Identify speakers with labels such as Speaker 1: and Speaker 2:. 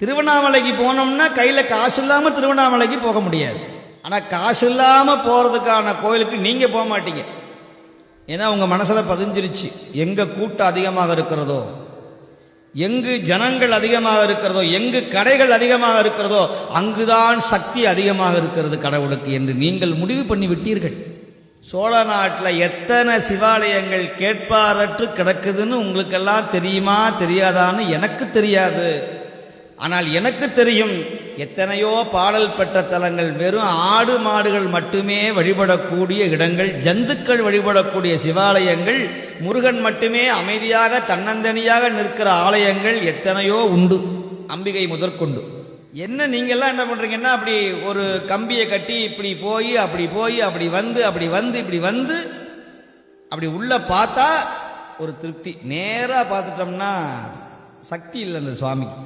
Speaker 1: திருவண்ணாமலைக்கு போனோம்னா கையில் காசு இல்லாமல் திருவண்ணாமலைக்கு போக முடியாது. ஆனால் காசு இல்லாமல் போகிறதுக்கான கோயிலுக்கு நீங்கள் போக மாட்டீங்க. ஏன்னா உங்கள் மனசில் பதிஞ்சிருச்சு, எங்கே கூட்டம் அதிகமாக இருக்கிறதோ, எங்கு ஜனங்கள் அதிகமாக இருக்கிறதோ, எங்கு கடைகள் அதிகமாக இருக்கிறதோ அங்குதான் சக்தி அதிகமாக இருக்கிறது கடவுளுக்கு என்று நீங்கள் முடிவு பண்ணி விட்டீர்கள். சோழ நாட்டில் எத்தனை சிவாலயங்கள் கேட்பாரற்று கிடக்குதுன்னு உங்களுக்கெல்லாம் தெரியுமா தெரியாதான்னு எனக்கு தெரியாது. ஆனால் எனக்கு தெரியும், எத்தனையோ பாடல் பெற்ற தலங்கள், வெறும் ஆடு மாடுகள் மட்டுமே வழிபடக்கூடிய இடங்கள், ஜந்துக்கள் வழிபடக்கூடிய சிவாலயங்கள், முருகன் மட்டுமே அமைதியாக தன்னந்தனியாக நிற்கிற ஆலயங்கள் எத்தனையோ உண்டு, அம்பிகை முதற்கொண்டு. என்ன நீங்கள்லாம் என்ன பண்றீங்கன்னா, அப்படி ஒரு கம்பியை கட்டி இப்படி போய் அப்படி போய் அப்படி வந்து அப்படி வந்து இப்படி வந்து அப்படி உள்ள பார்த்தா ஒரு திருப்தி, நேராக பார்த்துட்டோம்னா சக்தி இல்லை அந்த சுவாமிக்கு.